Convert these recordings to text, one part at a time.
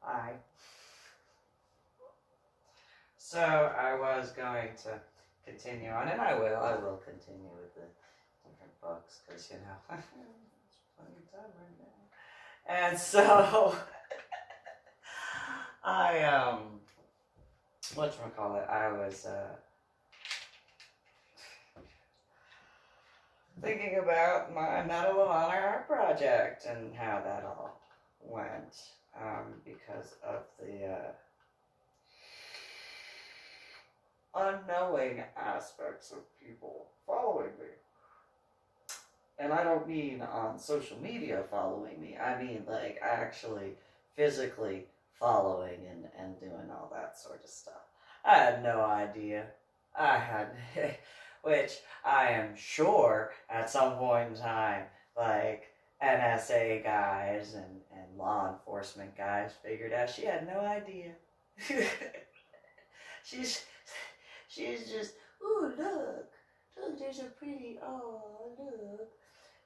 Hi. So I was going to continue on, and I will continue with the different books, because, you know, there's plenty of time right now. And so, I, whatchamacallit, I was, thinking about my Medal of Honor art project and how that all went, because of the, unknowing aspects of people following me. And I don't mean on social media following me. I mean, like, actually physically following and doing all that sort of stuff. I had no idea. I had, which I am sure at some point in time, like, NSA guys and law enforcement guys figured out she had no idea. she's just, ooh, look, there's a pretty, oh, look.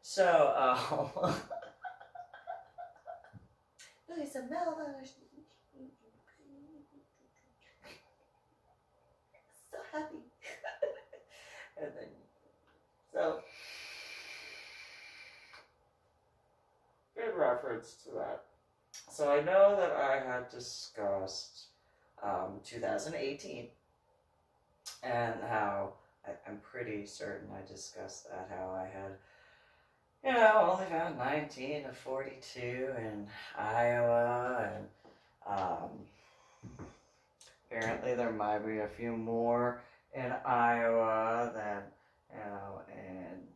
So, look, it's a melon. So happy. And then, so, in reference to that, so I know that I had discussed 2018 and how, I'm pretty certain I discussed that, how I had, you know, only found 19 of 42 in Iowa, and apparently there might be a few more in Iowa than, you know, and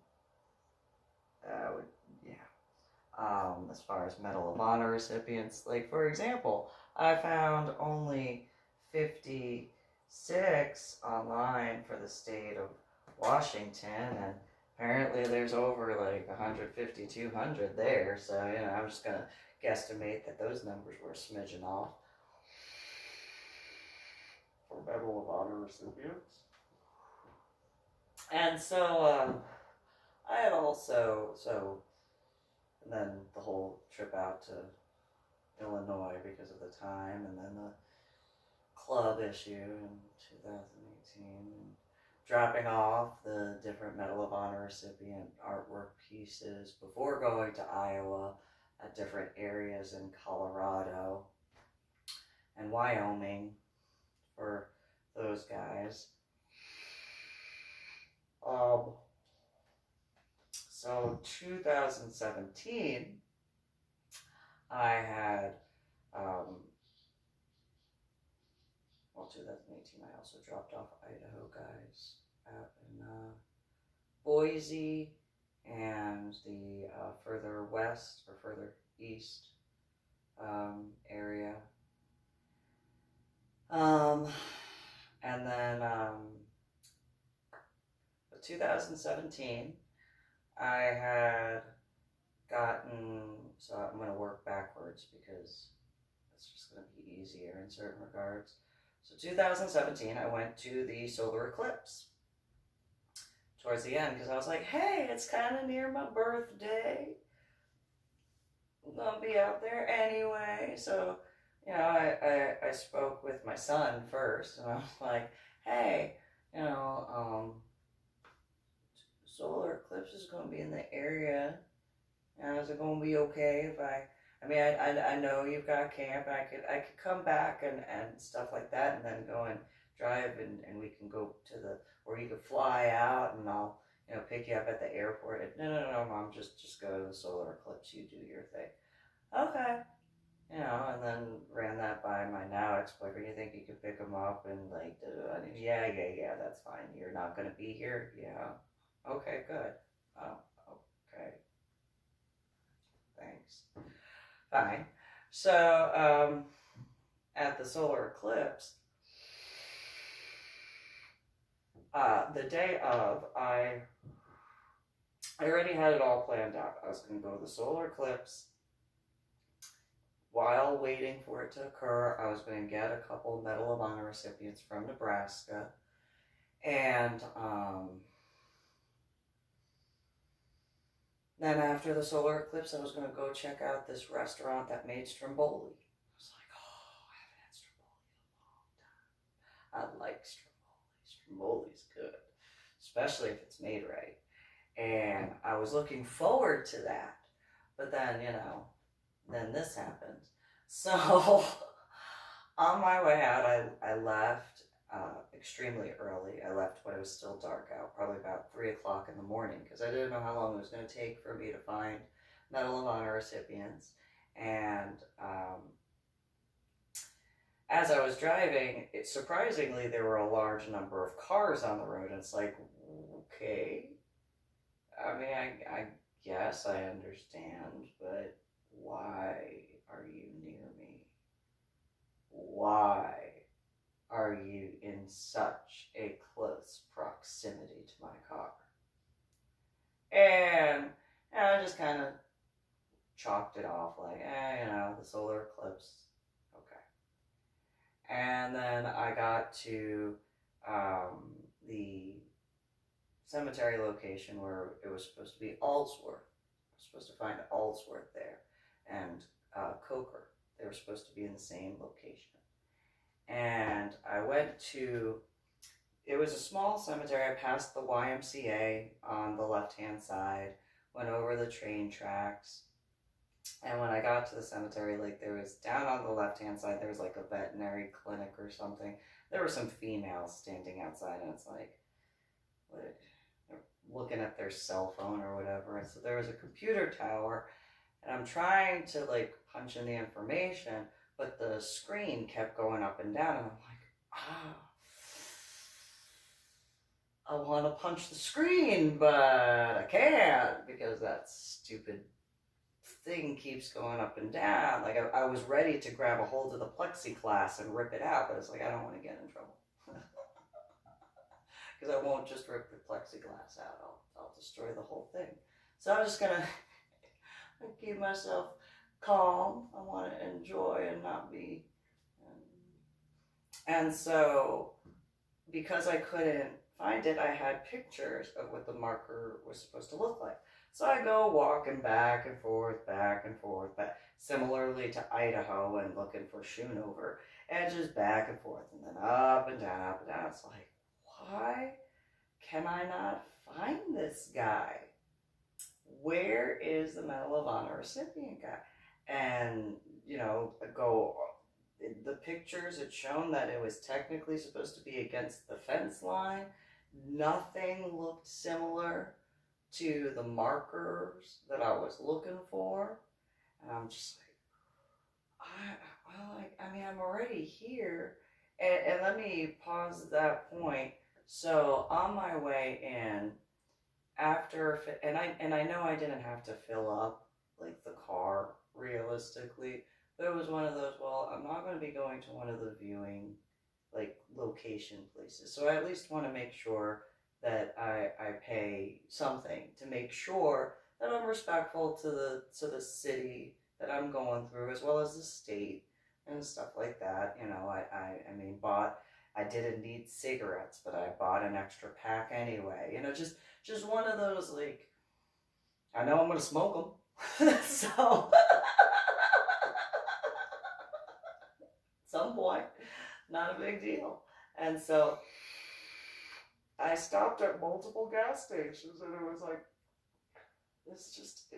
as far as Medal of Honor recipients, like, for example, I found only 56 online for the state of Washington, and apparently there's over like 150, 200 there, so, you know, I'm just gonna guesstimate that those numbers were a smidgen off for Medal of Honor recipients. And so, I had also, and then the whole trip out to Illinois because of the time, and then the club issue in 2018, and dropping off the different Medal of Honor recipient artwork pieces before going to Iowa at different areas in Colorado and Wyoming for those guys. So 2017, I had, 2018, I also dropped off Idaho guys out in Boise and the further west or further east area. And then 2017, I had gotten, so I'm going to work backwards because it's just going to be easier in certain regards. So 2017, I went to the solar eclipse towards the end because I was like, hey, it's kind of near my birthday. I'm going to be out there anyway. So, you know, I spoke with my son first, and I was like, hey, you know, solar eclipse is going to be in the area. And is it going to be okay if I mean, I know you've got camp. I could come back and stuff like that, and then go and drive, and we can go to the, or you could fly out, and I'll, you know, pick you up at the airport. No, Mom, just go to the solar eclipse. You do your thing. Okay. You know, and then ran that by my now ex-boyfriend. You think you could pick him up and like, yeah, that's fine. You're not gonna be here. Yeah. Okay, good. Oh, okay. Thanks. Fine. So, at the solar eclipse, the day of, I already had it all planned out. I was going to go to the solar eclipse. While waiting for it to occur, I was going to get a couple Medal of Honor recipients from Nebraska, and Then after the solar eclipse, I was going to go check out this restaurant that made stromboli. I was like, oh, I haven't had stromboli in a long time. I like stromboli. Stromboli's good, especially if it's made right. And I was looking forward to that. But then, then this happened. So on my way out, I left extremely early. I left when it was still dark out, probably about 3 o'clock in the morning, because I didn't know how long it was going to take for me to find Medal of Honor recipients. And as I was driving, surprisingly, there were a large number of cars on the road. And it's like, okay. I mean, I guess I understand, but why are you near me? Why are you in such a close proximity to my car? And I just kind of chalked it off like, the solar eclipse. Okay. And then I got to the cemetery location where it was supposed to be Aldsworth. I was supposed to find Aldsworth there. And Coker. They were supposed to be in the same location. And I went to, it was a small cemetery. I passed the YMCA on the left-hand side, went over the train tracks. And when I got to the cemetery, like there was, down on the left-hand side, there was like a veterinary clinic or something. There were some females standing outside, and it's like, what? They're looking at their cell phone or whatever. And so there was a computer tower, and I'm trying to like punch in the information, but the screen kept going up and down, and I'm like, I want to punch the screen, but I can't because that stupid thing keeps going up and down. Like I was ready to grab a hold of the plexiglass and rip it out, but it's like, I don't want to get in trouble. Because I won't just rip the plexiglass out. I'll destroy the whole thing. So I'm just going to keep myself calm. I want to enjoy and not be. And so, because I couldn't find it, I had pictures of what the marker was supposed to look like. So I go walking back and forth, back, similarly to Idaho and looking for Schoonover, and just back and forth, and then up and down, up and down. It's like, why can I not find this guy? Where is the Medal of Honor recipient guy? And, the pictures had shown that it was technically supposed to be against the fence line. Nothing looked similar to the markers that I was looking for. And I'm just like, I'm already here. And let me pause at that point. So on my way in, and I know I didn't have to fill up like the car realistically, but it was one of those, well, I'm not going to be going to one of the viewing like location places, so I at least want to make sure that I pay something to make sure that I'm respectful to the city that I'm going through, as well as the state and stuff like that. I didn't need cigarettes, but I bought an extra pack anyway. Just one of those, like, I know I'm going to smoke them. So, at some point, not a big deal. And so, I stopped at multiple gas stations, and it was like,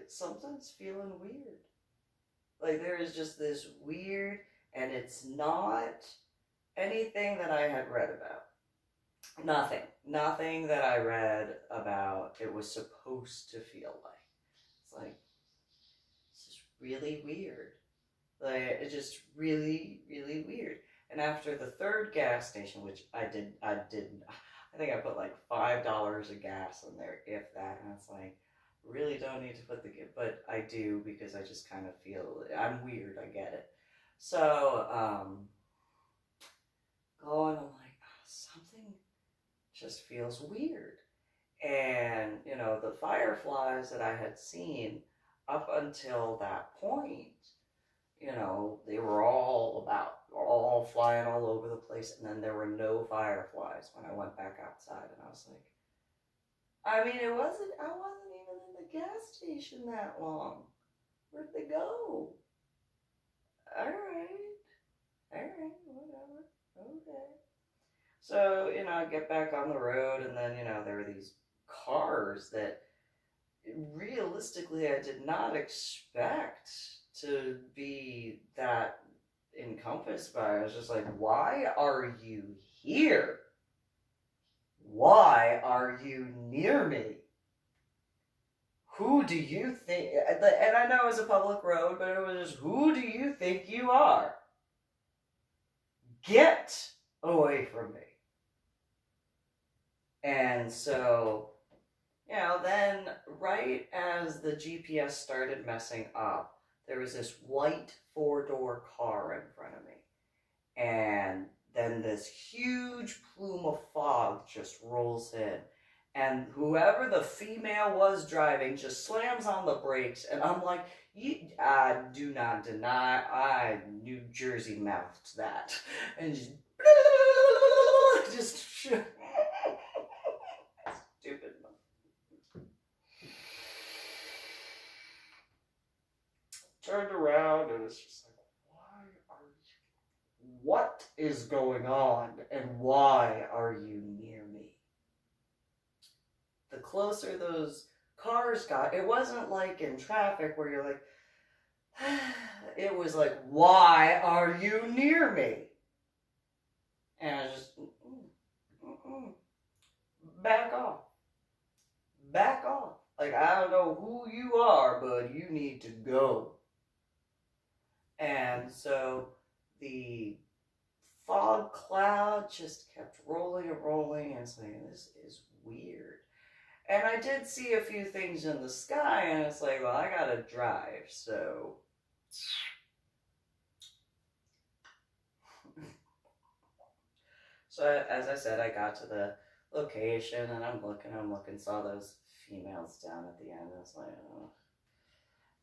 something's feeling weird. Like, there is just this weird, and it's not anything that I had read about. Nothing that I read about it was supposed to feel like. It's like, this is really weird. Like, it's just really, really weird. And after the third gas station, which I think I put like $5 of gas in there, if that, and it's like, really don't need to put but I do, because I just kind of feel, I'm weird, I get it. So, going, I'm like, something just feels weird. And, the fireflies that I had seen up until that point, they were all flying all over the place, and then there were no fireflies when I went back outside, and I was like, I mean, I wasn't even in the gas station that long. Where'd they go? Alright. Alright, whatever. Okay. So, I get back on the road, and then, there were these cars that realistically I did not expect to be that encompassed by. I was just like, why are you here? Why are you near me? Who do you think? And I know it was a public road, but it was just, who do you think you are? Get away from me. And so, then right as the GPS started messing up, there was this white 4-door car in front of me. And then this huge plume of fog just rolls in. And whoever the female was driving just slams on the brakes. And I'm like, I do not deny I New Jersey mouthed that. And just stupid. Turned around and it's just like, what is going on and why are you near me? The closer those cars got, it wasn't like in traffic where you're like, it was like, why are you near me? And I just, back off. Back off. Like, I don't know who you are, but you need to go. And so the fog cloud just kept rolling and rolling, and it's like, this is weird. And I did see a few things in the sky, and it's like, well, I gotta drive, so. So, as I said, I got to the location, and I'm looking, saw those females down at the end, and it's like, oh.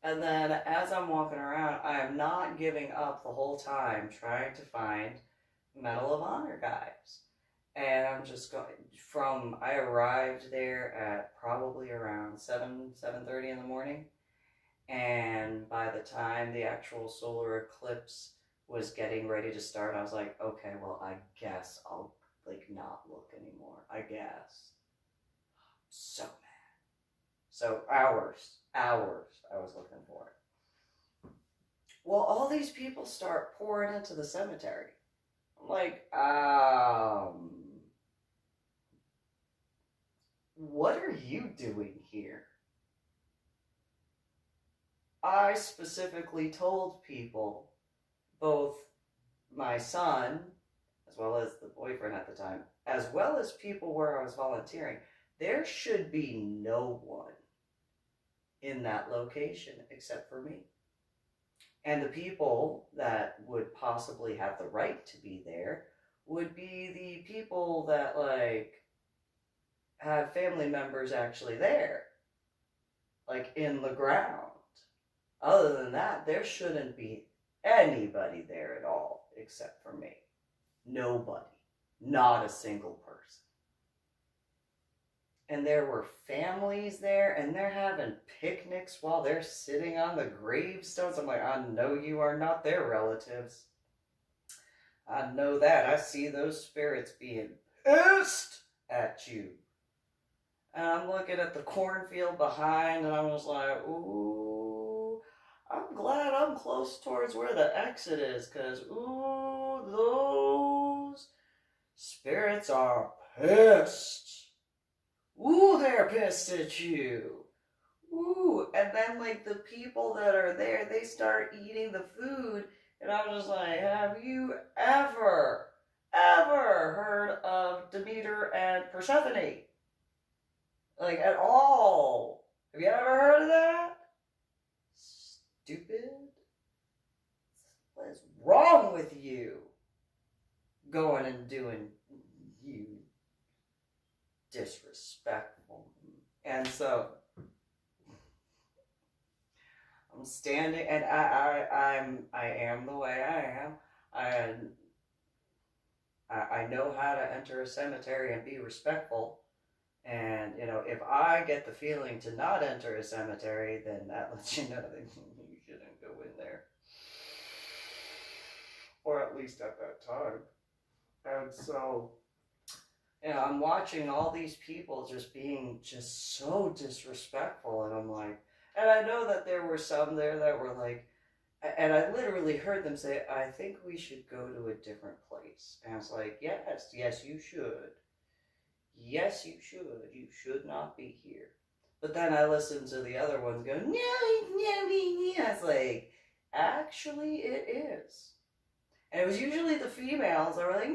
And then as I'm walking around, I am not giving up the whole time trying to find Medal of Honor guys. And I'm just going I arrived there at probably around 7:30 in the morning. And by the time the actual solar eclipse was getting ready to start, I was like, okay, well, I guess I'll not look anymore. I guess. So mad. So hours I was looking for it. Well, all these people start pouring into the cemetery. I'm like, what are you doing here? I specifically told people, both my son, as well as the boyfriend at the time, as well as people where I was volunteering, there should be no one in that location except for me. And the people that would possibly have the right to be there would be the people that have family members actually there, in the ground. Other than that, there shouldn't be anybody there at all except for me. Nobody. Not a single person. And there were families there, and they're having picnics while they're sitting on the gravestones. I'm like, I know you are not their relatives. I know that. I see those spirits being pissed at you. And I'm looking at the cornfield behind, and I'm just like, ooh, I'm glad I'm close towards where the exit is, because, ooh, those spirits are pissed. Ooh, they're pissed at you. Ooh, and then the people that are there, they start eating the food, and I'm just like, have you ever heard of Demeter and Persephone? At all. Have you ever heard of that? Stupid. What is wrong with you? Going and doing you disrespectful. And so I'm standing, and I am the way I am. I know how to enter a cemetery and be respectful. And, you know, if I get the feeling to not enter a cemetery, then that lets you know that you shouldn't go in there. Or at least at that time. And so, you know, I'm watching all these people just being just so disrespectful. And I'm like, and I know that there were some there that were like, and I literally heard them say, I think we should go to a different place. And I was like, yes, yes, you should. Yes, you should. You should not be here. But then I listened to the other ones go, no, no, no. I was like, actually, it is. And it was usually the females that were like,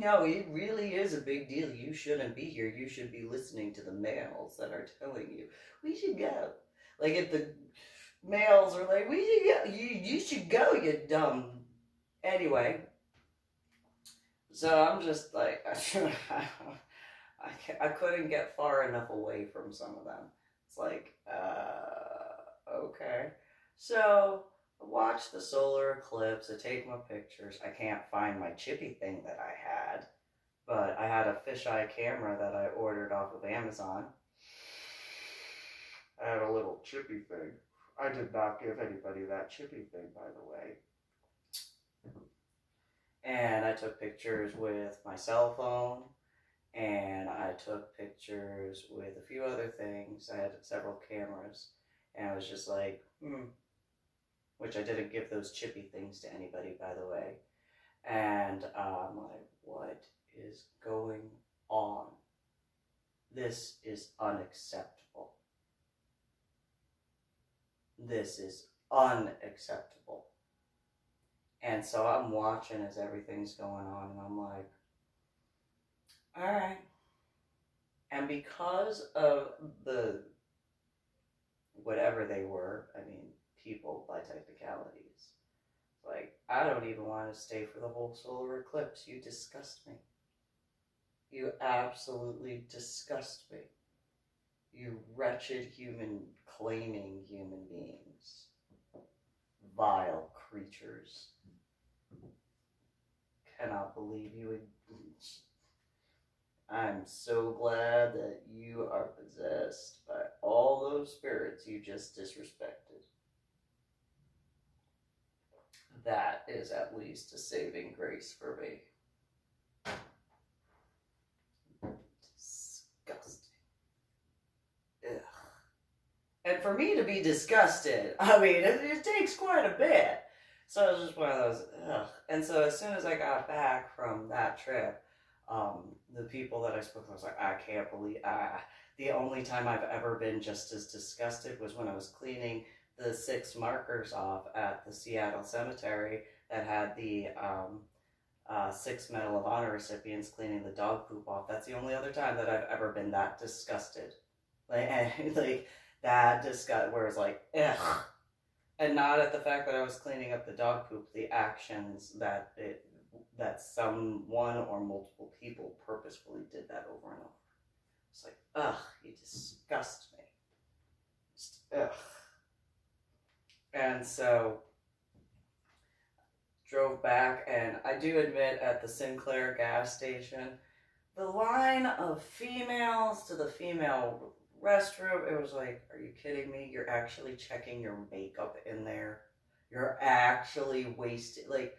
no, it really is a big deal. You shouldn't be here. You should be listening to the males that are telling you, we should go. Like if the males are like, we should go, you should go, you dumb. Anyway, so I'm just like, I couldn't get far enough away from some of them. It's like, okay. So I watch the solar eclipse, I take my pictures. I can't find my chippy thing that I had, but I had a fisheye camera that I ordered off of Amazon. I had a little chippy thing. I did not give anybody that chippy thing, by the way. And I took pictures with my cell phone, and I took pictures with a few other things. I had several cameras, and I was just like, which I didn't give those chippy things to anybody, by the way. And I'm like, what is going on? This is unacceptable. This is unacceptable. And so I'm watching as everything's going on, and I'm like, all right. And because of the whatever they were, I mean, people by technicalities, like, I don't even want to stay for the whole solar eclipse. You disgust me. You absolutely disgust me. You wretched human claiming human beings. Vile creatures. Cannot believe you would. I'm so glad that you are possessed by all those spirits you just disrespected. That is at least a saving grace for me. Disgusting. Ugh. And for me to be disgusted, I mean, it takes quite a bit. So it was just one of those, ugh. And so as soon as I got back from that trip, the people that I spoke to, I was like, I can't believe, the only time I've ever been just as disgusted was when I was cleaning the 6 markers off at the Seattle cemetery that had the 6 Medal of Honor recipients cleaning the dog poop off. That's the only other time that I've ever been that disgusted. Like that disgust, where it's like, ugh. And not at the fact that I was cleaning up the dog poop, the actions that someone or multiple people purposefully did that over and over. It's like, ugh, you disgust me. Just, ugh. And so, drove back, and I do admit at the Sinclair gas station, the line of females to the female restroom, it was like, are you kidding me? You're actually checking your makeup in there. You're actually wasting, like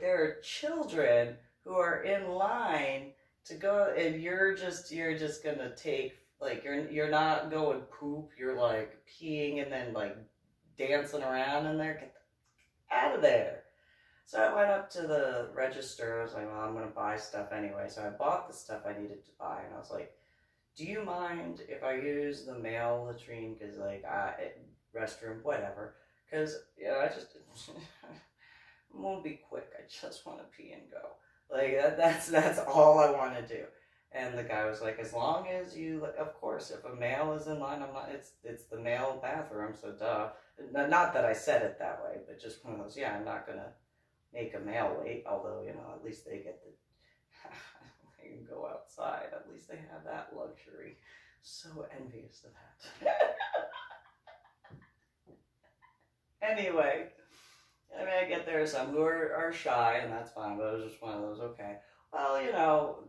there are children who are in line to go, and you're just gonna take, like, you're not going poop, you're like peeing and then like dancing around in there. Get out of there. So I went up to the register. I was like, well, I'm gonna buy stuff anyway. So I bought the stuff I needed to buy, and I was like, do you mind if I use the male latrine? Because, like, restroom, whatever. Because, I just, it won't be quick. I just want to pee and go. Like, that's all I want to do. And the guy was like, as long as you, of course, if a male is in line, I'm not, it's the male bathroom, so duh. Not that I said it that way, but just one of those, I'm not going to make a male wait, although, at least they get the, they can go outside. At least they have that luxury. So envious of that. Anyway, I mean, I get there are some who are shy, and that's fine, but it was just one of those, okay. Well,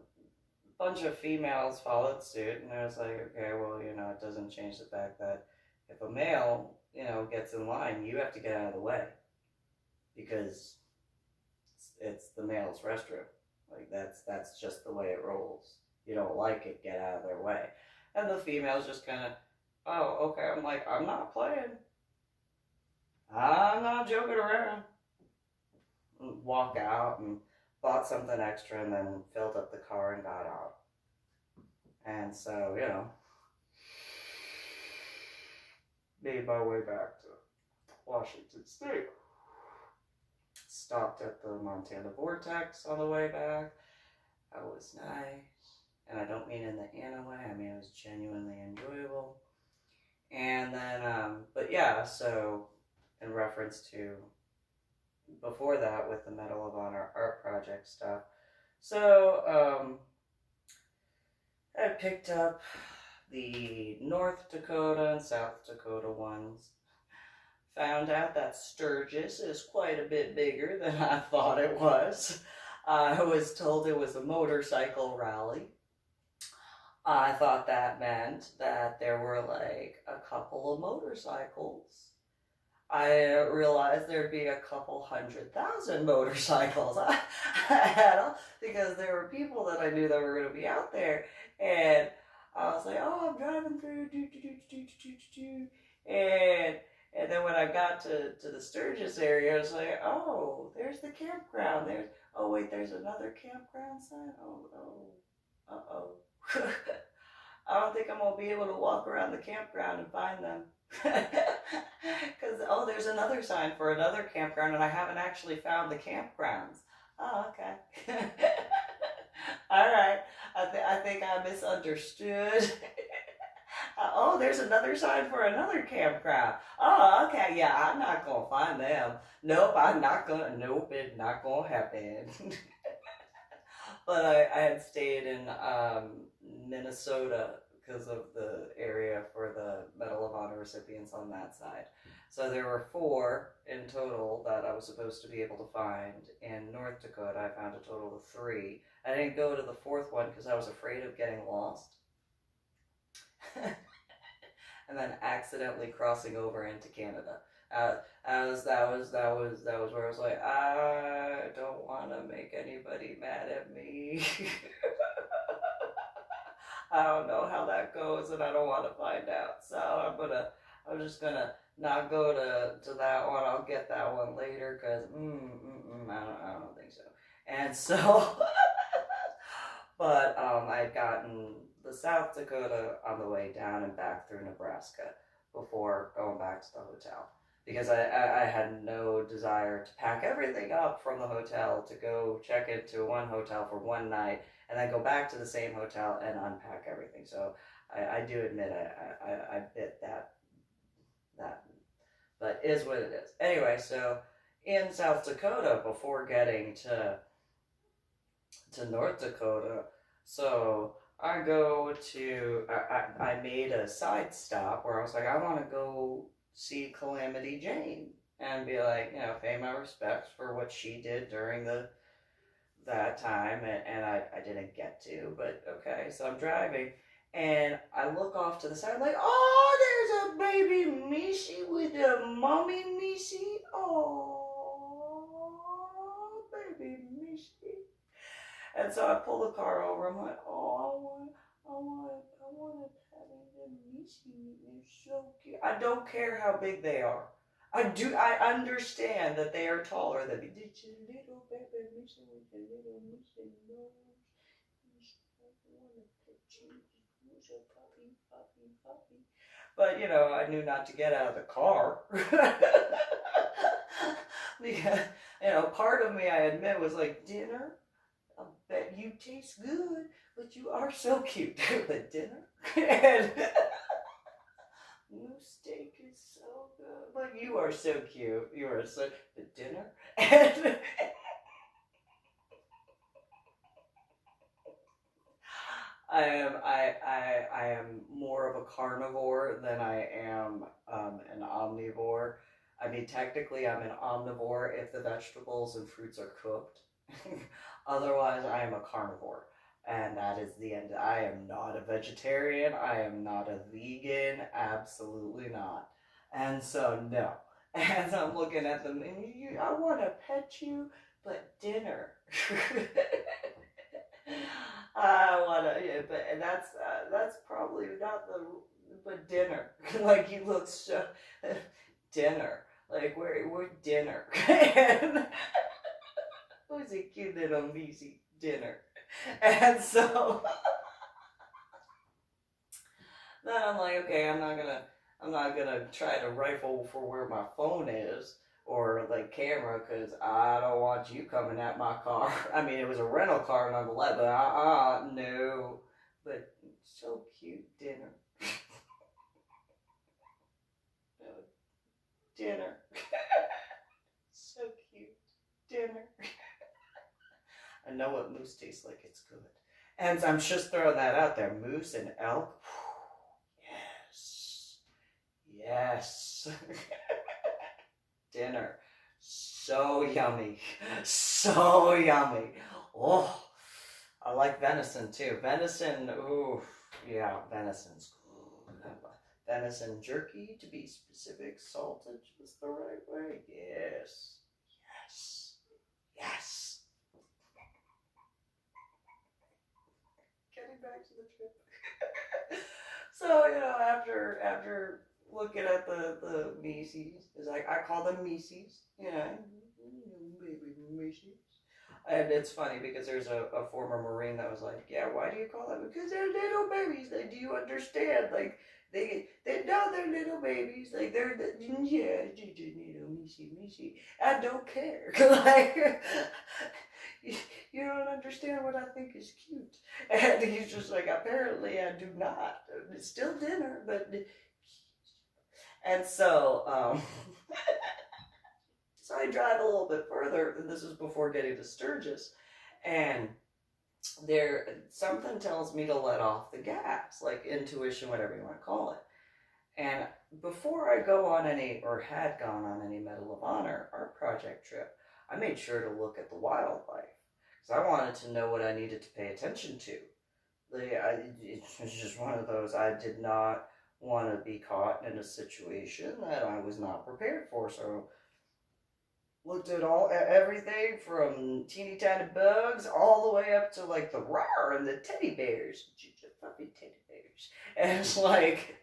bunch of females followed suit, and I was like, okay, well, it doesn't change the fact that if a male, gets in line, you have to get out of the way because it's the male's restroom. Like that's just the way it rolls. You don't like it, get out of their way. And the females just kind of, oh, okay. I'm like, I'm not playing. I'm not joking around. And walk out and bought something extra and then filled up the car and got out. And so, made my way back to Washington State. Stopped at the Montana Vortex on the way back. That was nice. And I don't mean in the Anna way, I mean it was genuinely enjoyable. And then, but yeah, so in reference to before that with the Medal of Honor art project stuff. So, I picked up the North Dakota and South Dakota ones. Found out that Sturgis is quite a bit bigger than I thought it was. I was told it was a motorcycle rally. I thought that meant that there were like a couple of motorcycles. I realized there'd be a couple 100,000 motorcycles. Because there were people that I knew that were going to be out there. And I was like, oh, I'm driving through, and then when I got to the Sturgis area, I was like, oh, there's the campground. Oh, wait, there's another campground sign? Uh-oh. I don't think I'm going to be able to walk around the campground and find them. Because, there's another sign for another campground, and I haven't actually found the campgrounds. Oh, okay. All right. I think I misunderstood. Oh, there's another sign for another campground. Oh, okay. Yeah, I'm not going to find them. Nope, it's not going to happen. But I had stayed in Minnesota because of the area for the Medal of Honor recipients on that side. So there were 4 in total that I was supposed to be able to find. In North Dakota, I found a total of 3. I didn't go to the 4th one because I was afraid of getting lost. And then accidentally crossing over into Canada. That was where I was like, I don't want to make anybody mad at me. I don't know how that goes, and I don't want to find out. So I'm just gonna not go to that one. I'll get that one later, cause I don't think so. And so, but I'd gotten the South Dakota on the way down and back through Nebraska before going back to the hotel. Because I had no desire to pack everything up from the hotel to go check into one hotel for one night and then go back to the same hotel and unpack everything. So I do admit I bit that, but it is what it is. Anyway, so in South Dakota, before getting to North Dakota, so I made a side stop where I was like, I want to go see Calamity Jane and be like, pay my respects for what she did during that time, and I didn't get to, but okay, so I'm driving, and I look off to the side, I'm like, oh, there's a baby Mishi with a mommy Mishi, oh, baby Mishi. And so I pull the car over. I'm like, oh, I want to pet the Mishi. They're so cute. I don't care how big they are. I understand that they are taller than me. Did you little baby Mishi with the little Mishi nose? I want to pet you. Who's a puppy. But, I knew not to get out of the car. Because, part of me, I admit, was like, dinner? I bet you taste good, but you are so cute. The dinner? And new steak is so good, but you are so cute. You are so, the dinner? And I am more of a carnivore than I am an omnivore. I mean, technically I'm an omnivore if the vegetables and fruits are cooked. Otherwise, I am a carnivore. And that is the end. I am not a vegetarian. I am not a vegan. Absolutely not. And so, no. As I'm looking at them, and I want to pet you, but dinner. I want to, yeah, but and that's probably not the, but dinner. Like he looks so, dinner. Like we're dinner. And who's a cute little Missy dinner? And so then I'm like, okay, I'm not gonna try to rifle for where my phone is or like camera because I don't want you coming at my car. I mean, it was a rental car nonetheless, but no. But so cute dinner, dinner, so cute dinner. I know what moose tastes like. It's good. And I'm just throwing that out there. Moose and elk. Yes. Yes. Dinner. So yummy. So yummy. Oh, I like venison too. Venison, ooh, yeah, venison's good. Venison jerky, to be specific, salted just the right way. Yes. Yes. Yes. Getting back to the trip. So, after looking at the Macy's, is like I call them Macy's, baby Macy's. And it's funny because there's a former Marine that was like, yeah, why do you call them? Because they're little babies. Like, do you understand? Like, they know they're little babies. Like, yeah, Missy. I don't care. Like, you don't understand what I think is cute. And he's just like, apparently I do not. It's still dinner, but. And so, so I drive a little bit further, and this is before getting to Sturgis, and something tells me to let off the gas, like intuition, whatever you want to call it. And before I go on any, or had gone on any Medal of Honor art project trip, I made sure to look at the wildlife because I wanted to know what I needed to pay attention to. It was just one of those. I did not want to be caught in a situation that I was not prepared for. So looked at everything from teeny tiny bugs all the way up to like the rar and the teddy bears, fluffy teddy bears. And it's like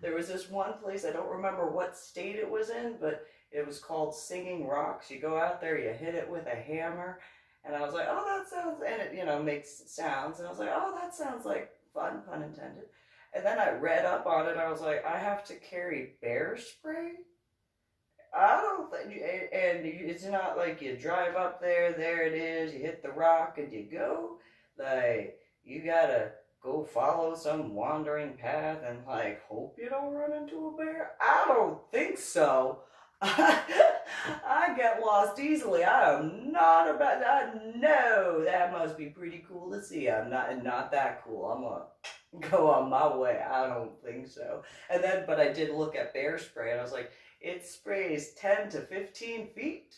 there was this one place, I don't remember what state it was in, but it was called Singing Rocks. You go out there, you hit it with a hammer, and I was like, oh, that sounds, and it makes sounds, and I was like, oh, that sounds like fun, pun intended. And then I read up on it, I was like, I have to carry bear spray? I don't think, and it's not like you drive up there it is, you hit the rock and you go. Like, you gotta go follow some wandering path and like hope you don't run into a bear? I don't think so. I get lost easily. I am not about that. No, that must be pretty cool to see. I'm not that cool. I'm gonna go on my way. I don't think so. And then, but I did look at bear spray and I was like, it sprays 10 to 15 feet.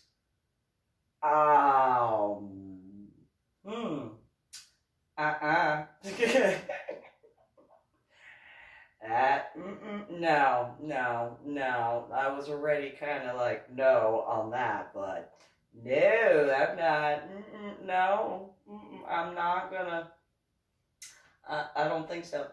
Hmm. No. I was already kind of like, no on that, but no, I'm not. No, I'm not gonna. I don't think so.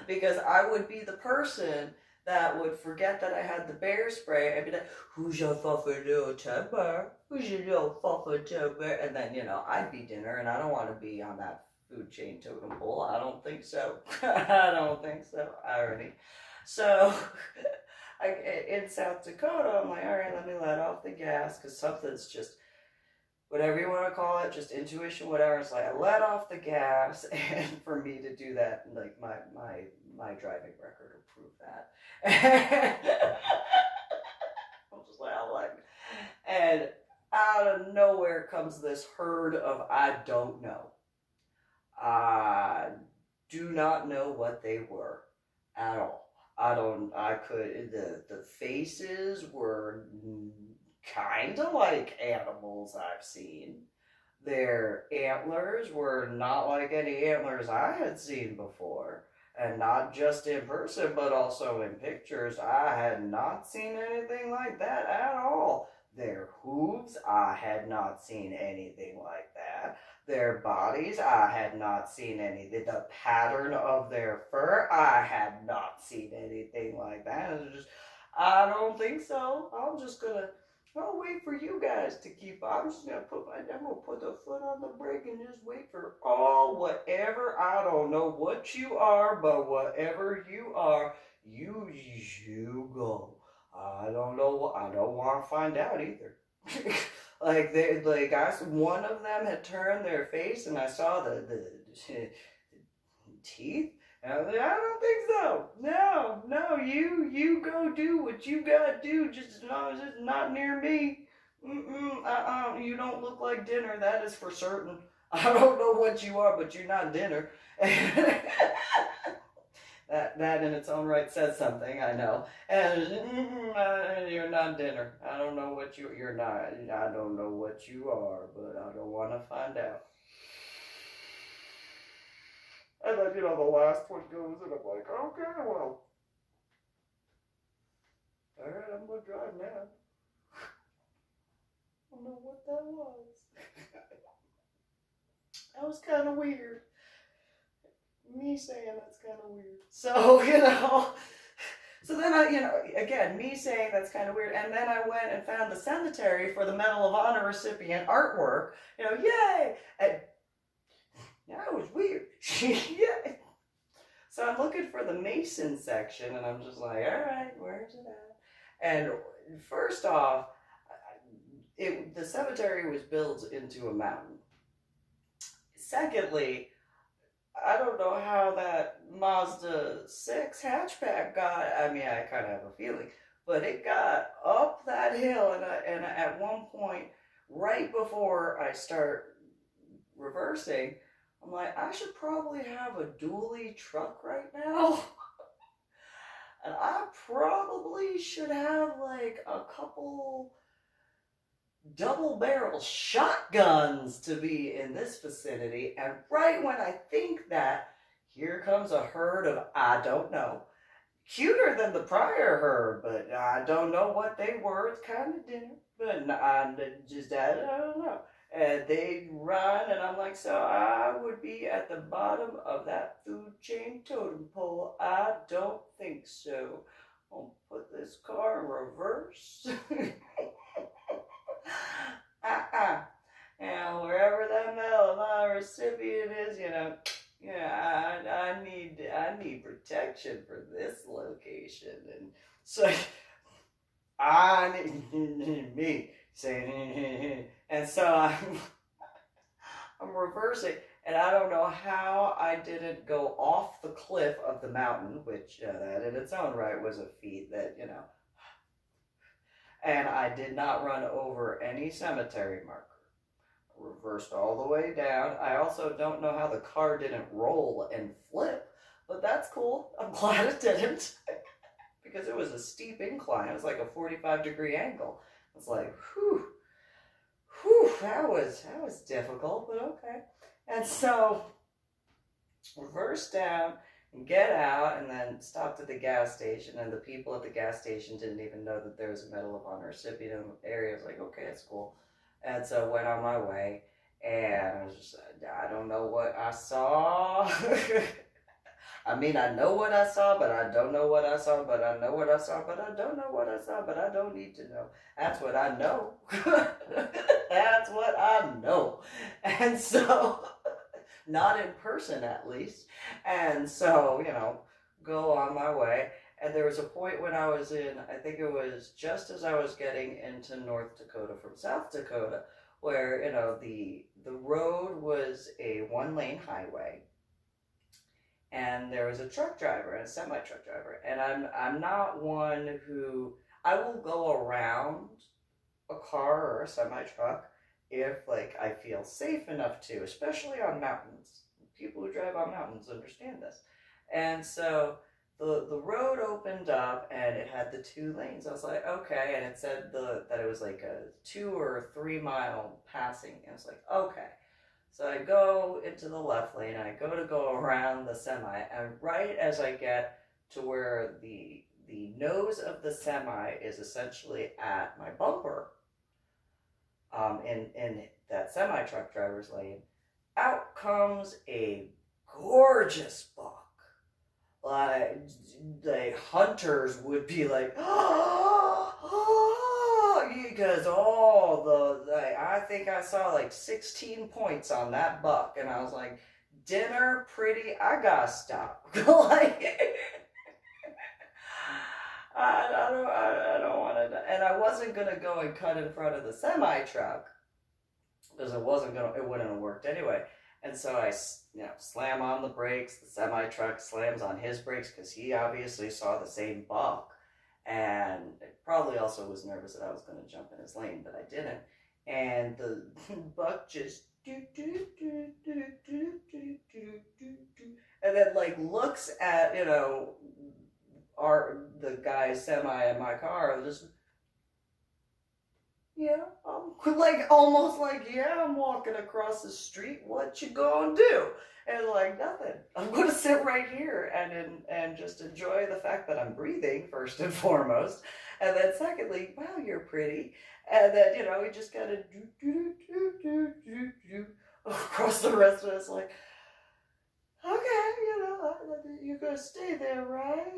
Because I would be the person that would forget that I had the bear spray. I'd be like, who's your fuffy little temper? Who's your little fuffy temper? And then, I'd be dinner, and I don't want to be on that food chain totem pole. I don't think so. I don't think so. Irony. So, in South Dakota, I'm like, all right, let me let off the gas, because something's just, whatever you want to call it, just intuition, whatever. It's like I let off the gas, and for me to do that, like my driving record will prove that. I'm just like, and out of nowhere comes this herd of I don't know. I do not know what they were at all. The faces were kind of like animals I've seen, Their antlers were not like any antlers I had seen before. And not just in person, but also in pictures. I had not seen anything like that at all. Their hooves, I had not seen anything like that. Their bodies, I had not seen anything. The pattern of their fur, I had not seen anything like that. It was just, I don't think so. I'll wait for you guys to keep. I'm gonna put the foot on the brake and just wait for whatever. I don't know what you are, but whatever you are, you go. I don't know what. I don't want to find out either. One of them had turned their face, and I saw the teeth. And I was like, I don't think so. No, you go do what you gotta do, just as long as it's not near me. You don't look like dinner, that is for certain. I don't know what you are, but you're not dinner. That in its own right says something, I know. And you're not dinner. I don't know what you're not. I don't know what you are, but I don't want to find out. And then, the last one goes, and I'm like, okay, well, all right, I'm going to drive now. I don't know what that was. That was kind of weird. Me saying that's kind of weird. So, so then again, me saying that's kind of weird. And then I went and found the cemetery for the Medal of Honor recipient artwork. Yay! And that was weird. Yeah. So I'm looking for the Mason section, and I'm just like, all right, where's it at? And first off, the cemetery was built into a mountain. Secondly, I don't know how that Mazda 6 hatchback got, I kind of have a feeling, but it got up that hill, and at one point, right before I start reversing, I'm like, I should probably have a dually truck right now. And I probably should have like a couple double barrel shotguns to be in this vicinity. And right when I think that, here comes a herd of, I don't know, cuter than the prior herd, but I don't know what they were. It's kind of dinner, but I don't know. And they run, and I'm like, so I would be at the bottom of that food chain totem pole. I don't think so. I'll put this car in reverse. And wherever that Medal of Honor recipient is, I need protection for this location. And so I need me saying, and so I'm reversing, and I don't know how I didn't go off the cliff of the mountain, which that in its own right was a feat that, and I did not run over any cemetery marker. I reversed all the way down. I also don't know how the car didn't roll and flip, but that's cool. I'm glad it didn't. Because it was a steep incline. It was like a 45-degree angle. It's like, whew, that was difficult, but okay. And so, reverse down and get out, and then stopped at the gas station, and the people at the gas station didn't even know that there was a Medal of Honor recipient in the area. I was like, okay, that's cool. And so went on my way, and I was just, I don't know what I saw. I know what I saw, but I don't know what I saw, but I know what I saw, but I don't know what I saw, but I don't need to know. That's what I know. That's what I know. And so, not in person at least. And so, go on my way. And there was a point when I was I think it was just as I was getting into North Dakota from South Dakota, where, the road was a one-lane highway. And there was a truck driver and a semi-truck driver. And I'm not one who, I will go around a car or a semi-truck if I feel safe enough to, especially on mountains. People who drive on mountains understand this. And so the road opened up and it had the 2 lanes. I was like, okay, and it said that it was like a 2 or 3 mile passing. And I was like, okay. So I go into the left lane. I go around the semi, and right as I get to where the nose of the semi is essentially at my bumper, in that semi truck driver's lane, out comes a gorgeous buck. Like the hunters would be like, oh, because I think I saw like 16 points on that buck, and I was like, dinner, pretty, I gotta stop. Like, I don't want to, and I wasn't gonna go and cut in front of the semi truck because it wouldn't have worked anyway. And so I, slam on the brakes. The semi truck slams on his brakes because he obviously saw the same buck, and probably also was nervous that I was going to jump in his lane, but I didn't. And the buck just and then like looks at the guy's semi in my car, just. Yeah, like almost like, yeah, I'm walking across the street. What you gonna do? And like, nothing. I'm gonna sit right here and just enjoy the fact that I'm breathing first and foremost, and then secondly, wow, you're pretty, and then we just gotta do across the rest of it. It's like, okay, you're gonna stay there, right?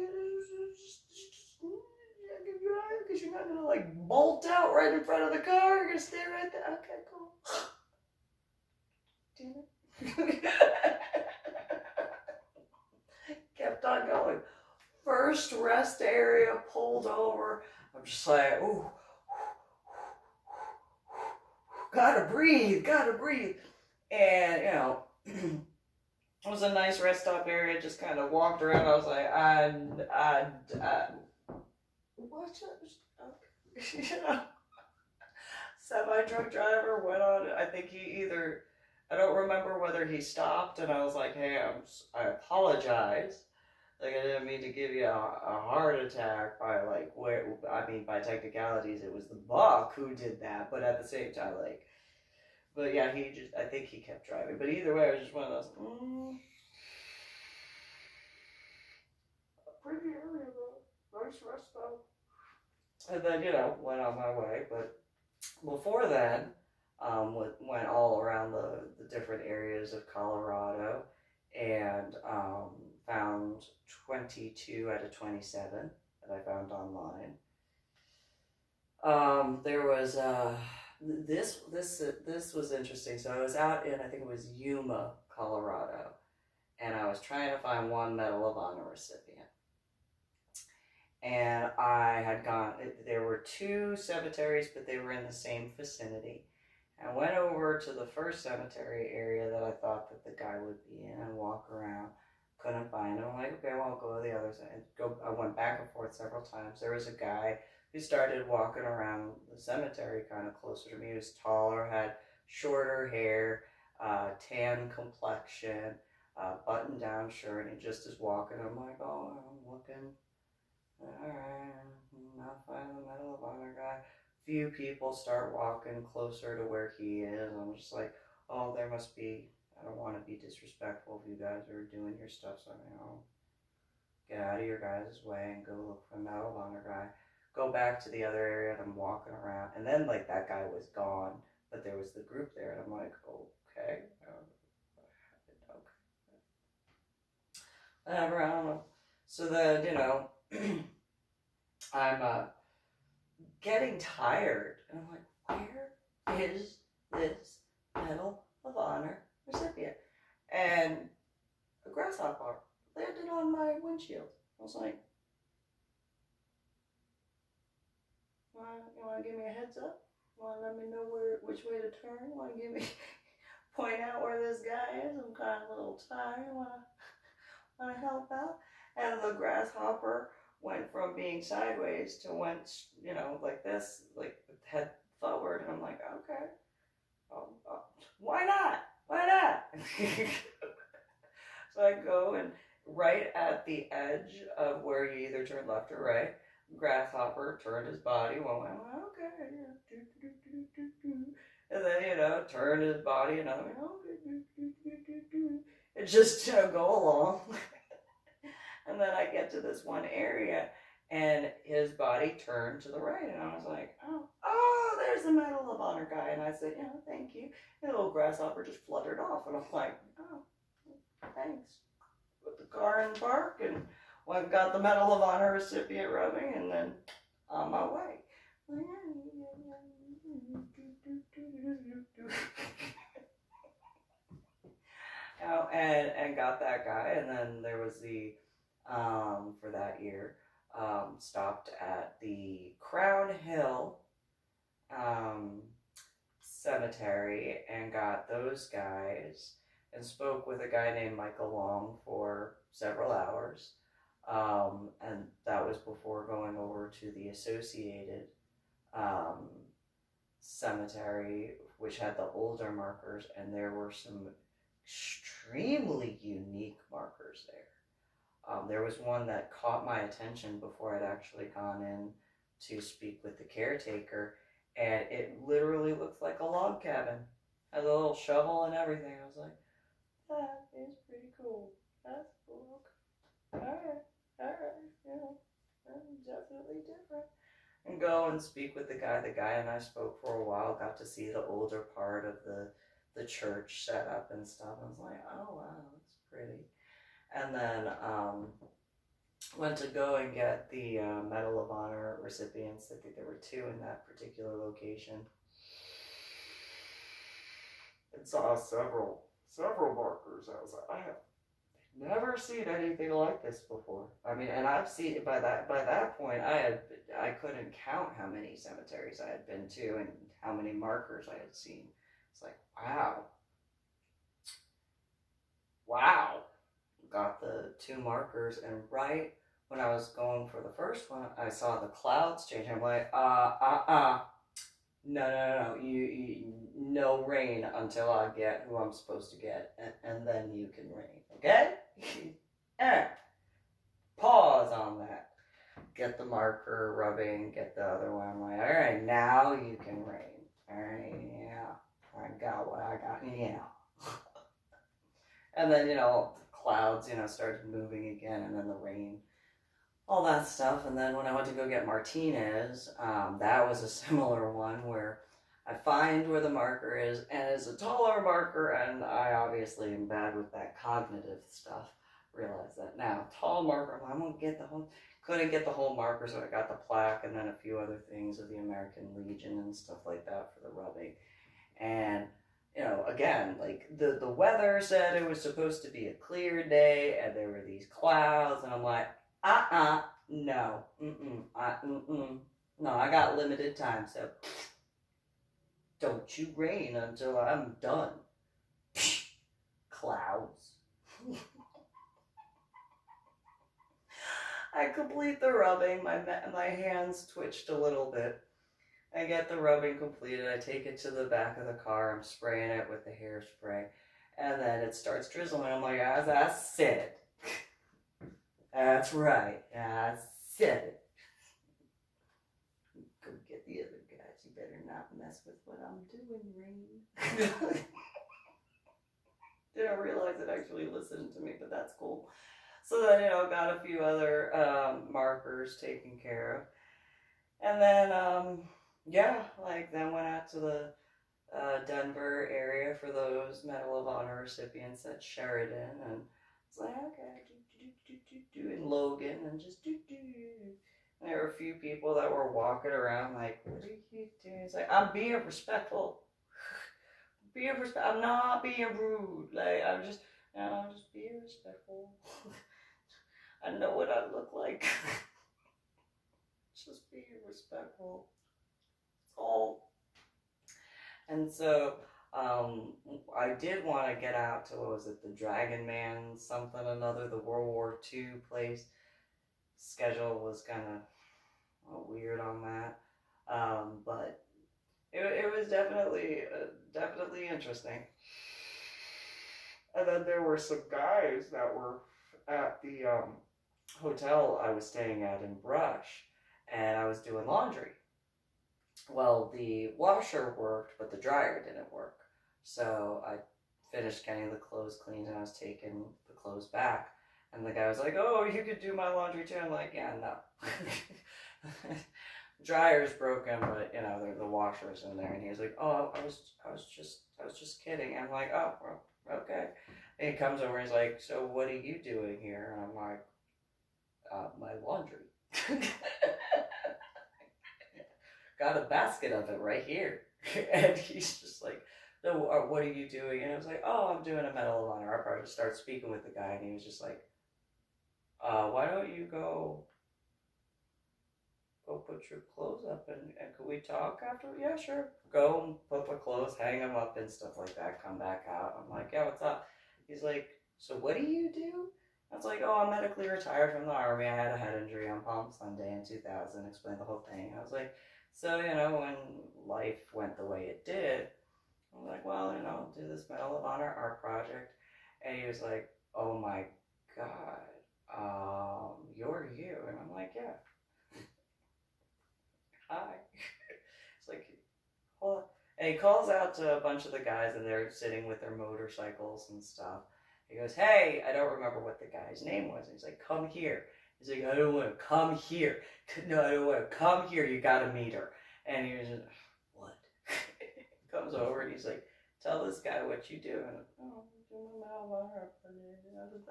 Because you're not gonna like bolt out right in front of the car. You're gonna stay right there. Okay, cool. Kept on going. First rest area, pulled over. I'm just like, ooh, gotta breathe. And it was a nice rest stop area. Just kind of walked around. I was like, watch it. Semi truck driver went on. I think I don't remember whether he stopped, and I was like, hey, I apologize. Like, I didn't mean to give you a heart attack by by technicalities, it was the buck who did that, but at the same time, but yeah, I think he kept driving. But either way, it was just one of those, pretty area though. Nice rest stop. And then, went on my way. But before then, went all around the different areas of Colorado, and found 22 out of 27 that I found online. There was this was interesting. So I was out in, I think it was Yuma, Colorado, and I was trying to find one Medal of Honor recipient. And I had there were 2 cemeteries, but they were in the same vicinity. I went over to the first cemetery area that I thought that the guy would be in and walk around. Couldn't find him. I'm like, okay, well, I'll go to the other side. I went back and forth several times. There was a guy who started walking around the cemetery kind of closer to me. He was taller, had shorter hair, tan complexion, button-down shirt, and he just is walking. I'm like, oh, I'm looking. Alright, not finding the Medal of Honor guy. Few people start walking closer to where he is. I'm just like, oh, there must be, I don't want to be disrespectful if you guys are doing your stuff, so I'll get out of your guys' way and go look for the Medal of Honor guy. Go back to the other area, and I'm walking around, and then like that guy was gone, but there was the group there, and I'm like, okay. Whatever, I don't know. So then, I'm getting tired, and I'm like, where is this Medal of Honor recipient? And a grasshopper landed on my windshield. I was like, you want to give me a heads up? You want to let me know which way to turn? You want to give me point out where this guy is? I'm kind of a little tired. Want to help out? And the grasshopper went from being sideways to went, like this, like with head forward. And I'm like, okay, why not? So I go, and right at the edge of where you either turn left or right, grasshopper turned his body one way. I'm like, okay, and then turned his body another way. Okay, it just go along, and then I get to this one area, and his body turned to the right, and I was like, oh, there's the Medal of Honor guy, and I said, thank you. And the little grasshopper just fluttered off, and I'm like, oh, thanks. Put the car in park and went got the Medal of Honor recipient rubbing, and then on my way. And got that guy, and then there was the for that year stopped at the Crown Hill cemetery and got those guys and spoke with a guy named Michael Long for several hours. And that was before going over to the Associated Cemetery, which had the older markers, and there were some extremely unique markers there. There was one that caught my attention before I'd actually gone in to speak with the caretaker, and it literally looked like a log cabin. Had a little shovel and everything. I was like, that is pretty cool. That's cool. Alright, that's definitely different. And go and speak with the guy. The guy and I spoke for a while, got to see the older part of the church set up and stuff. I was like, oh wow, that's pretty. And then went to go and get the Medal of Honor recipients. I think there were 2 in that particular location. And saw several markers. I was like, I have never seen anything like this before. I mean, and I've seen by that point I couldn't count how many cemeteries I had been to and how many markers I had seen. It's like, wow. Got the 2 markers, and right when I was going for the first one, I saw the clouds change. I'm like, no, you no rain until I get who I'm supposed to get, and then you can rain, okay? Pause on that. Get the marker rubbing, get the other one. I'm like, all right, now you can rain. All right, yeah, I got what I got, yeah. And then, clouds, started moving again, and then the rain, all that stuff. And then when I went to go get Martinez, that was a similar one where I find where the marker is, and it's a taller marker, and I obviously am bad with that cognitive stuff. Realize that now. Tall marker, I'm gonna get the whole, couldn't get the whole marker, so I got the plaque and then a few other things of the American Legion and stuff like that for the rubbing. And again, like the weather said it was supposed to be a clear day, and there were these clouds, and I'm like, no, no, I got limited time, so don't you rain until I'm done. Clouds. I complete the rubbing. My hands twitched a little bit. I get the rubbing completed. I take it to the back of the car. I'm spraying it with the hairspray. And then it starts drizzling. I'm like, as I said. That's right. I said it. Go get the other guys. You better not mess with what I'm doing, Rain. Didn't realize it actually listened to me, but that's cool. So then, got a few other markers taken care of. And then, then went out to the Denver area for those Medal of Honor recipients at Sheridan. And it's like, okay, in Logan, and just do. And there were a few people that were walking around like, what are you doing? It's like, I'm being respectful. I'm not being rude. Like, I'm just being respectful. I know what I look like. Just being respectful. It's all. And so, I did want to get out to, what was it, the Dragon Man something or another, the World War II place. Schedule was kind of weird on that. But it was definitely interesting. And then there were some guys that were at the hotel I was staying at in Brush, and I was doing laundry. Well, the washer worked, but the dryer didn't work. So I finished getting the clothes cleaned, and I was taking the clothes back. And the guy was like, "Oh, you could do my laundry too." I'm like, "Yeah, no." Dryer's broken, but you know the washer's in there. And he was like, "Oh, I was just kidding." I'm like, "Oh, well, okay." And he comes over and he's like, "So what are you doing here?" And I'm like, "My laundry." Got a basket of it right here. And he's just like, "No, what are you doing?" And I was like, "Oh, I'm doing a Medal of Honor." I probably just started speaking with the guy, and he was just like, "Why don't you go put your clothes up and could we talk after?" "Yeah, sure." Go and put my clothes, hang them up and stuff like that, come back out. I'm like, "Yeah, what's up?" He's like, "So what do you do?" I was like, "Oh, I'm medically retired from the Army. I had a head injury on Palm Sunday in 2000, explained the whole thing. I was like, "So, you know, when life went the way it did," I'm like, "Well, you know, do this Medal of Honor art project." And he was like, "Oh my God, you're you." And I'm like, "Yeah, hi." It's like, well, and he calls out to a bunch of the guys, and they're sitting with their motorcycles and stuff. He goes, "Hey," I don't remember what the guy's name was. And he's like, "Come here." He's like, "I don't want to come here." "No, I don't want to come here. You got to meet her." And he was just, "What?" Comes over and he's like, "Tell this guy what you do." And "Oh,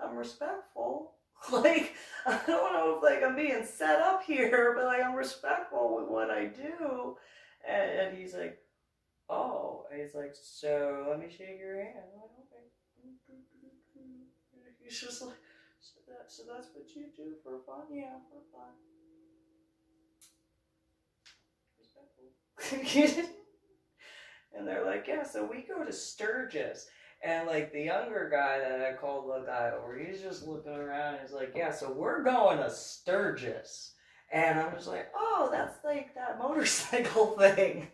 I'm respectful." Like, I don't know if like I'm being set up here, but like I'm respectful with what I do. And he's like, "Oh," and he's like, "So let me shake your hand." I'm like, "Okay." He's just like, so that's what you do for fun?" "Yeah, for fun." Respectful. And they're like, "Yeah, so we go to Sturgis." And like the younger guy that I called the guy over, he's just looking around and he's like, "Yeah, so we're going to Sturgis." And I'm just like, "Oh, that's like that motorcycle thing."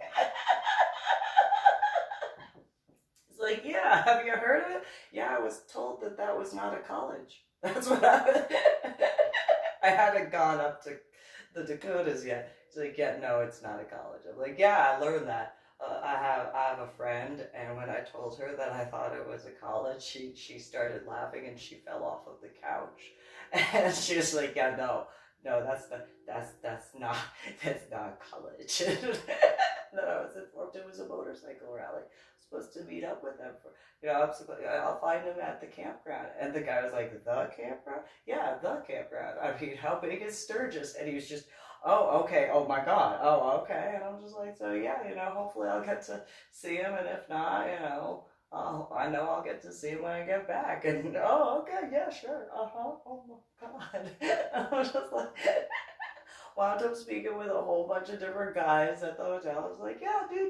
It's like, "Yeah, have you heard of it?" "Yeah, I was told that that was not a college." That's what I hadn't gone up to the Dakotas yet. He's like, "Yeah, no, it's not a college." I'm like, "Yeah, I learned that. I have a friend, and when I told her that I thought it was a college, she started laughing and she fell off of the couch, and she was like, "Yeah, no, no, that's not college." Then I was informed it was a motorcycle rally. Supposed to meet up with them for, you know, I'll find him at the campground. And the guy was like, "The campground?" "Yeah, the campground. I mean, how big is Sturgis?" And he was just, "Oh, okay. Oh my God. Oh, okay." And I'm just like, "So yeah, you know, hopefully I'll get to see him. And if not, you know, I know I'll get to see him when I get back." And "Oh, okay. Yeah, sure. Uh-huh. Oh my God." I was just like, wound up speaking with a whole bunch of different guys at the hotel. I was like, "Yeah, do.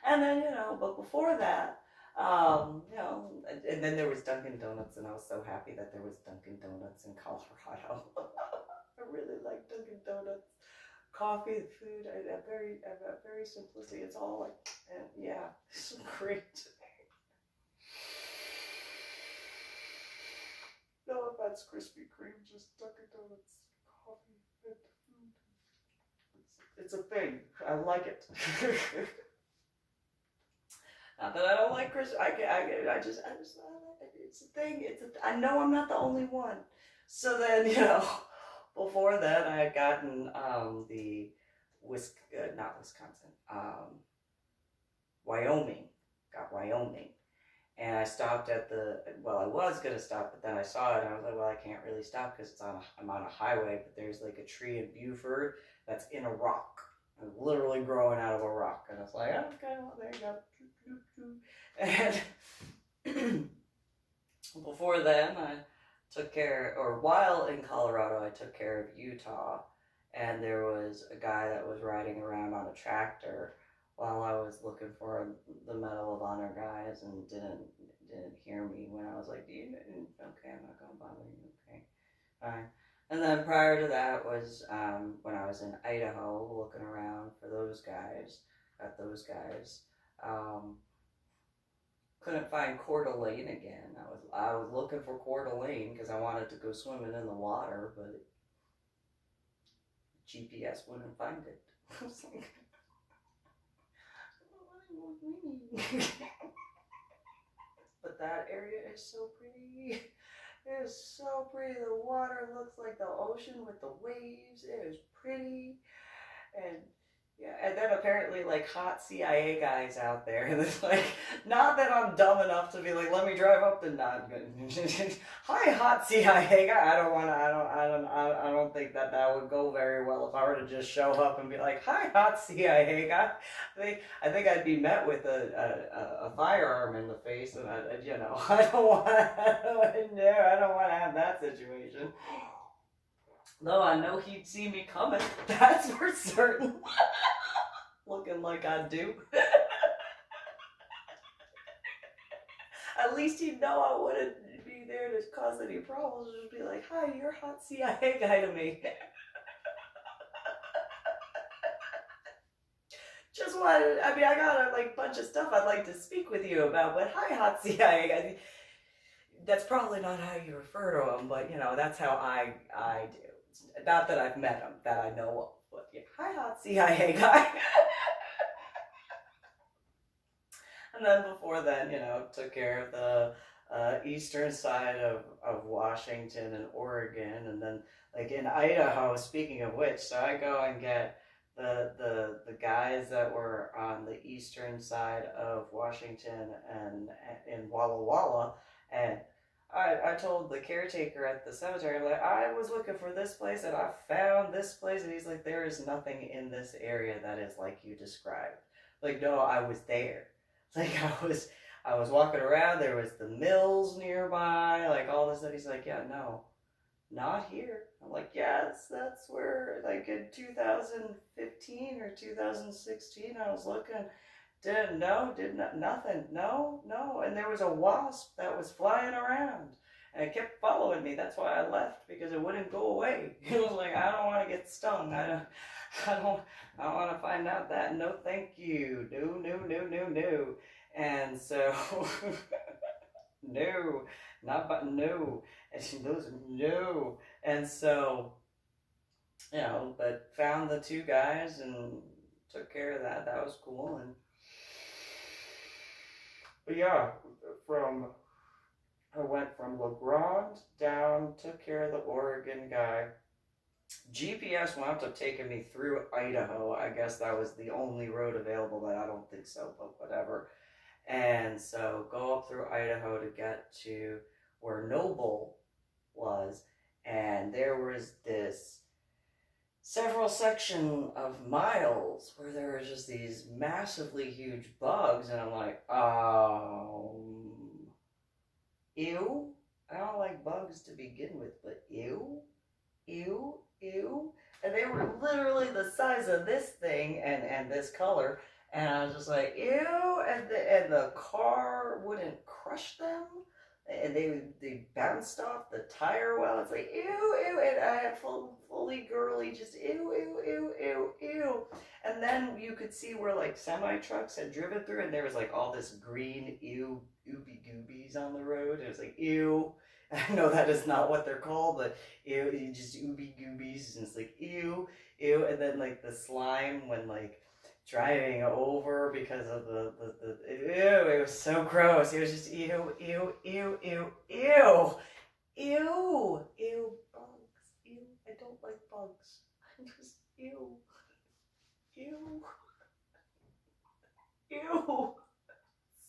And then, you know, but before that, you know, and then there was Dunkin' Donuts, and I was so happy that there was Dunkin' Donuts in Colorado. I really like Dunkin' Donuts. Coffee, food, I very simplicity. It's all like, and yeah, it's great. No offense, Krispy Kreme, just Dunkin' Donuts, coffee, and food. It's a thing. I like it. Not that I don't like Chris. It's a thing. I know I'm not the only one. So then, you know, before that, I had gotten the not Wisconsin, Wyoming. Got Wyoming, and I stopped at the. Well, I was gonna stop, but then I saw it, and I was like, "Well, I can't really stop because I'm on a highway." But there's like a tree in Buford that's in a rock, literally growing out of a rock, and I was like, "Oh, okay, well, there you go." And before then, I took care, or while in Colorado, I took care of Utah, and there was a guy that was riding around on a tractor while I was looking for the Medal of Honor guys, and didn't hear me when I was like, "Do you?" "Okay, I'm not gonna bother you." "Okay, fine." And then prior to that was when I was in Idaho looking around for those guys, at those guys. couldn't find Coeur d'Alene again. I was looking for Coeur d'Alene because I wanted to go swimming in the water, but GPS wouldn't find it. I was like, but that area is so pretty. It is so pretty. The water looks like the ocean with the waves. It is pretty. And yeah, and then apparently like hot CIA guys out there. And it's like, not that I'm dumb enough to be like, let me drive up to not good. Hi, hot CIA guy. I don't think that would go very well if I were to just show up and be like, hi, hot CIA guy. I think I'd be met with a firearm in the face, and I don't want to have that situation. Though I know he'd see me coming, that's for certain. Looking like I do. At least he'd know I wouldn't be there to cause any problems. Just be like, hi, you're a hot CIA guy to me. Just wanted, I got a bunch of stuff I'd like to speak with you about, but hi, hot CIA guy. That's probably not how you refer to him, but that's how I do. Not that I've met him, that I know of, but yeah, hi, hot CIA guy. And then before then, took care of the eastern side of Washington and Oregon, and then like in Idaho, speaking of which, so I go and get the guys that were on the eastern side of Washington and in Walla Walla, and I told the caretaker at the cemetery, I'm like, I was looking for this place and I found this place, and he's like, there is nothing in this area that is like you described. Like, no, I was there. Like I was walking around, there was the mills nearby, like all this stuff. He's like, yeah, no, not here. I'm like, yes, that's where, like in 2015 or 2016, I was looking. Nothing. No. And there was a wasp that was flying around. And it kept following me. That's why I left, because it wouldn't go away. It was like, I don't want to get stung. I don't want to find out that. No, thank you. No. And so, no. Not but no. And she goes, no. And so, but found the two guys and took care of that. That was cool. But yeah, I went from LeGrand down, took care of the Oregon guy. GPS wound up taking me through Idaho. I guess that was the only road available, but I don't think so, but whatever. And so go up through Idaho to get to where Noble was, and there was this several section of miles where there were just these massively huge bugs, and I'm like, ew. I don't like bugs to begin with, but ew. And they were literally the size of this thing and this color, and I was just like, ew. And the car wouldn't crush them, and they bounced off the tire well. It's like, ew, and I had fully girly, just ew. And then you could see where like semi trucks had driven through, and there was like all this green ooby goobies on the road. It was like, ew. I know that is not what they're called, but ew, just ooby goobies, and it's like ew. And then like the slime when like driving over because of the ew, it was so gross. It was just ew, bugs, I don't like bugs. I just ew,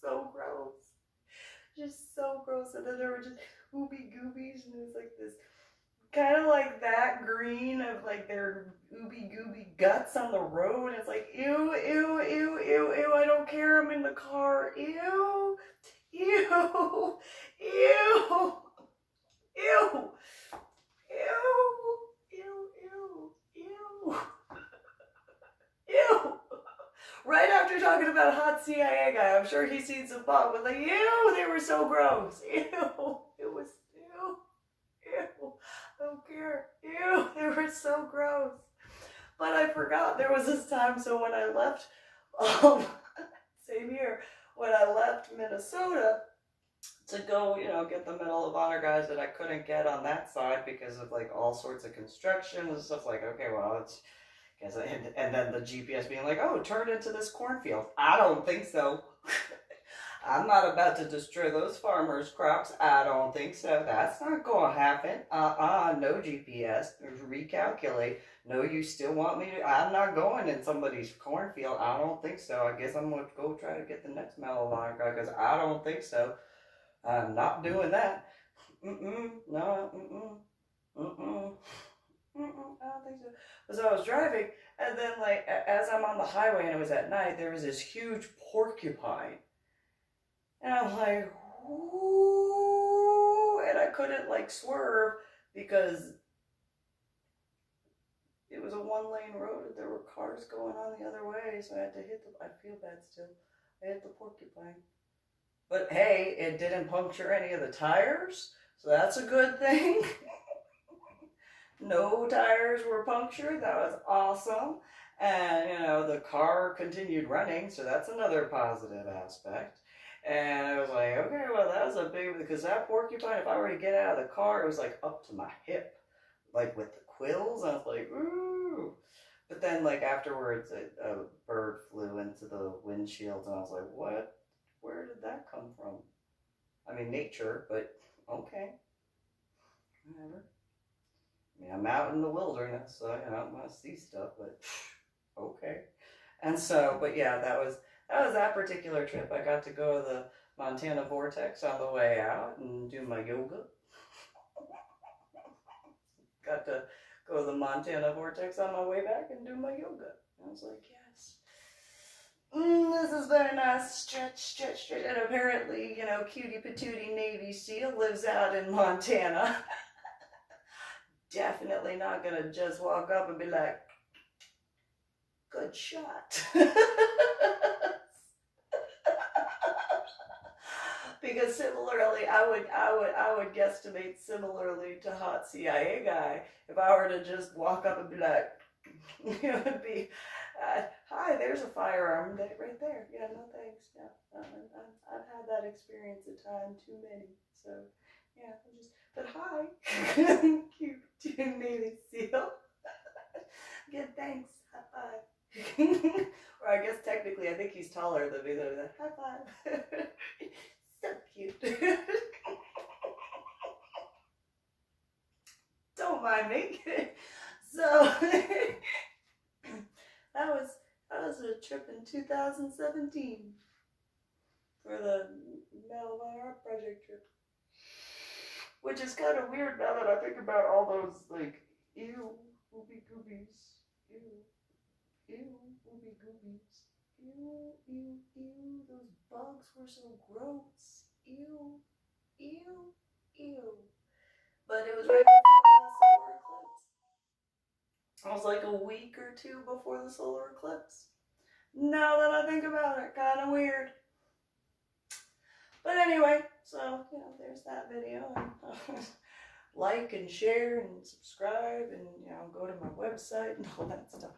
so gross, just so gross. And then there were just ooby goobies, and it was like this kind of like that green of like their ooby gooby guts on the road. It's like ew, I don't care, I'm in the car. Ew. Right after talking about hot CIA guy, I'm sure he's seen some bugs, but like, ew, they were so gross. Ew. It was ew. I don't care. Ew, they were so gross. But I forgot there was this time, so when I left, same year, when I left Minnesota to go, get the Medal of Honor guys that I couldn't get on that side because of like all sorts of construction and stuff. Like, okay, well, it's guess, and then the GPS being like, oh, turn into this cornfield. I don't think so. I'm not about to destroy those farmers' crops. I don't think so. That's not going to happen. No GPS. Recalculate. No, you still want me to? I'm not going in somebody's cornfield. I don't think so. I guess I'm going to go try to get the next Medal of Honor guy because I don't think so. I'm not doing that. No, I don't think so. So I was driving, and then like as I'm on the highway and it was at night, there was this huge porcupine, and I'm like, ooh, and I couldn't like swerve because it was a one-lane road and there were cars going on the other way, so I had to hit the. I feel bad still. I hit the porcupine, but hey, it didn't puncture any of the tires, so that's a good thing. No tires were punctured. That was awesome. And, the car continued running. So that's another positive aspect. And I was like, okay, well, that was a big, because that porcupine, if I were to get out of the car, it was like up to my hip, like with the quills. I was like, ooh. But then, like, afterwards, a bird flew into the windshield. And I was like, what? Where did that come from? I mean, nature, but okay. Whatever. I mean, I'm out in the wilderness, so I don't want to see stuff, but okay. And so, but yeah, that was that particular trip. I got to go to the Montana Vortex on the way out and do my yoga. Got to go to the Montana Vortex on my way back and do my yoga. I was like, yes. This is very nice. Stretch. And apparently, cutie patootie Navy SEAL lives out in Montana. Definitely not gonna just walk up and be like, good shot. Because similarly, I would guesstimate similarly to hot CIA guy. If I were to just walk up and be like, it would be, hi, there's a firearm right there. Yeah, no thanks. Yeah, I've had that experience a time too many. So yeah, but hi, cute Navy SEAL. Good, thanks. High five. Or I guess technically, I think he's taller than me. So like, high five. So cute. Don't mind me. So that was a trip in 2017 for the Medal of Honor Art Project trip. Which is kind of weird now that I think about all those, like, ew, ooby goobies. Ew, ooby goobies. Ew, those bugs were so gross. Ew. But it was right before the solar eclipse. It was like a week or two before the solar eclipse. Now that I think about it, kind of weird. But anyway, so, there's that video. Like and share and subscribe and, go to my website and all that stuff.